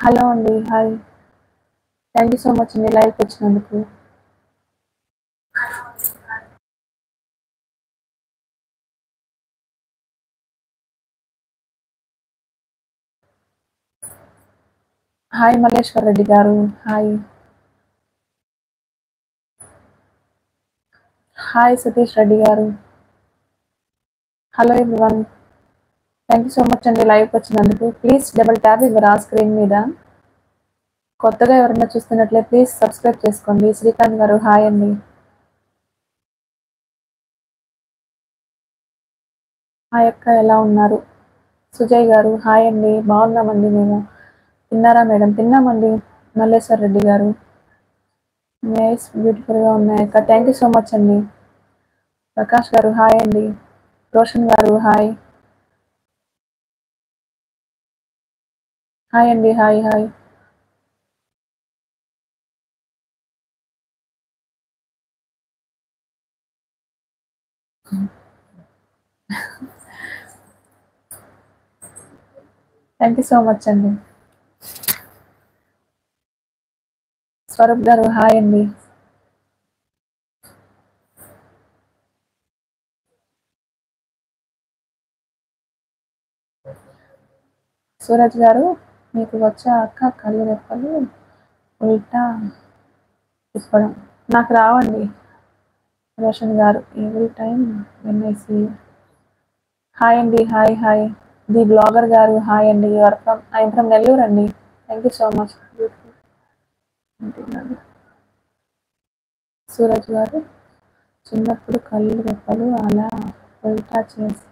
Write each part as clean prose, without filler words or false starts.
Hello అండి. Hi. Thank you so much అండి లైవ్‌కి వచ్చినందుకు. హాయ్ మల్లేశ్వర్ రెడ్డి గారు. హాయ్. హాయ్ సతీష్ రెడ్డి గారు. Hello everyone. Thank you so much అండి లైవ్‌కి వచ్చినందుకు. ప్లీజ్ డబుల్ ట్యాప్ ఇవ్వరా స్క్రీన్ మీద. కొత్తగా ఎవరైనా చూస్తున్నట్లే ప్లీజ్ సబ్స్క్రైబ్ చేసుకోండి. శ్రీకాంత్ గారు హాయ్ అండి. హాయ్ అక్క ఎలా ఉన్నారు? సుజయ్ గారు హాయ్ అండి. బాగున్నామండి మేము. తిన్నారా మేడం? తిన్నామండి. మల్లేశ్వర్ రెడ్డి గారు. నైస్ బ్యూటిఫుల్గా ఉన్నాయి అక్క. థ్యాంక్ యూ సో మచ్ అండి. ప్రకాష్ గారు హాయ్ అండి. రోషన్ గారు హాయ్. హాయ్ అండి. Hi hi. Thank you so much అండి. స్వరూప్ గారు హాయ్ అండి. సూరజ్ గారు మీకు వచ్చా అక్క కళ్ళు రెప్పలు ఉల్టా తిప్పడం? నాకు రావండి. రోషన్ గారు ఎవ్రీ టైం విన్ఐసి హాయ్ అండి. Hi hi. ది బ్లాగర్ గారు హాయ్ అండి. Your from I'm from Nellore అండి. Thank you so much. Suraj గారు చిన్నప్పుడు కళ్ళు రెప్పలు అలా ఉల్టా చేసి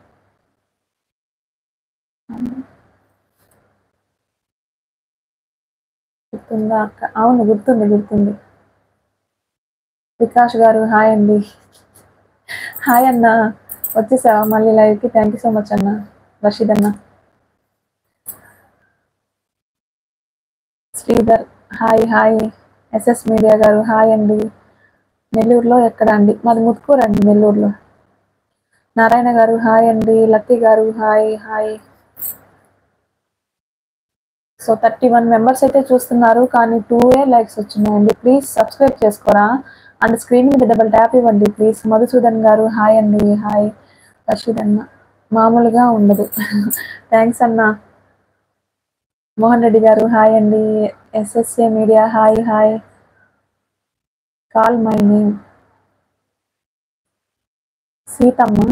గుర్తుందా అక్క? అవును గుర్తుంది గుర్తుంది. వికాష్ గారు హాయ్ అండి. హాయ్ అన్న. వచ్చేసావా మళ్ళీ లైవ్కి? థ్యాంక్ యూ సో మచ్ అన్న. రషీద్ అన్న. Sridhar hi hi. SS media గారు హాయ్ అండి. నెల్లూరులో ఎక్కడ అండి? మాది ముత్కూరు అండి నెల్లూరులో. నారాయణ గారు హాయ్ అండి. లక్కీ గారు హాయ్ హాయ్. సో 31 మెంబర్స్ అయితే చూస్తున్నారు కానీ 2 లైక్స్ వచ్చినాయండి. ప్లీజ్ సబ్స్క్రైబ్ చేసుకోరా అండ్ స్క్రీన్ మీద డబుల్ ట్యాప్ ఇవ్వండి ప్లీజ్. మధుసూదన్ గారు హాయ్ అండి. హాయ్. రషీద్ అన్న మామూలుగా ఉండదు. థ్యాంక్స్ అన్న. మోహన్ రెడ్డి గారు హాయ్ అండి. SSA media hi hi. Call my name Seethamma.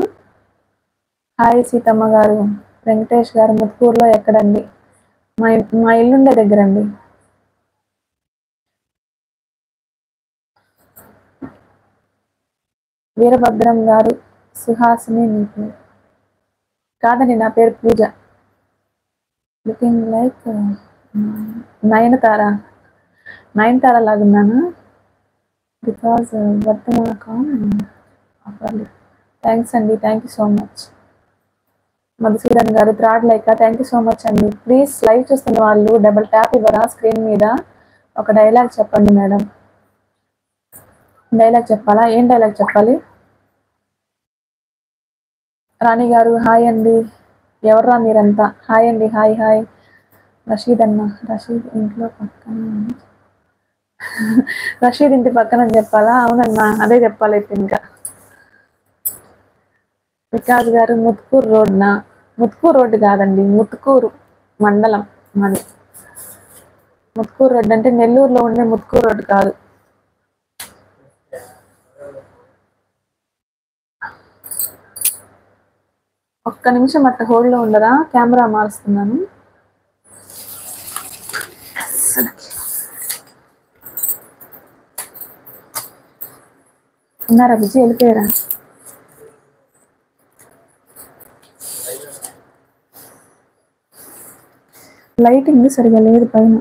Hi Seethamma గారు. వెంకటేష్ గారు ముత్కూరులో ఎక్కడండి? మా మా ఇల్లుండే దగ్గర అండి. వీరభద్రం గారు సుహాసిని మీ పేరు కాదండి, నా పేరు పూజ. Looking like Nayanthara. నయనతార లాగున్నానా? బికాజ్ వర్తమాన కాన్. థ్యాంక్స్ అండి. Thank you so much. Madhusudan గారు third like. Thank you so much అండి. ప్లీజ్ లైవ్ చూస్తున్న వాళ్ళు డబుల్ ట్యాప్ ఇవ్వరా స్క్రీన్ మీద. ఒక డైలాగ్ చెప్పండి మేడం. డైలాగ్ చెప్పాలా? ఏం డైలాగ్ చెప్పాలి? రాణి గారు హాయ్ అండి. ఎవర్రా మీరంతా? హాయ్ అండి. Hi hi. రషీద్ అన్న. రషీద్ ఇంట్లో పక్కన రషీద్ ఇంటి పక్కన అని చెప్పాలా? అవునన్నా అదే చెప్పాలైతే ఇంకా. వికాస్ గారు ముత్కూరు రోడ్నా? ముత్కూరు రోడ్డు కాదండి, ముత్కూరు మండలం మాది. ముత్కూరు రోడ్డు అంటే నెల్లూరులో ఉండే ముత్కూరు రోడ్డు కాదు. ఒక్క నిమిషం అట్లా హోల్డ్లో ఉండరా? కెమెరా మారుస్తున్నాను. ఉన్నారా విజయ్? వెళ్ళిపోయారా? లైటింగ్ సరిగా లేదు పైన.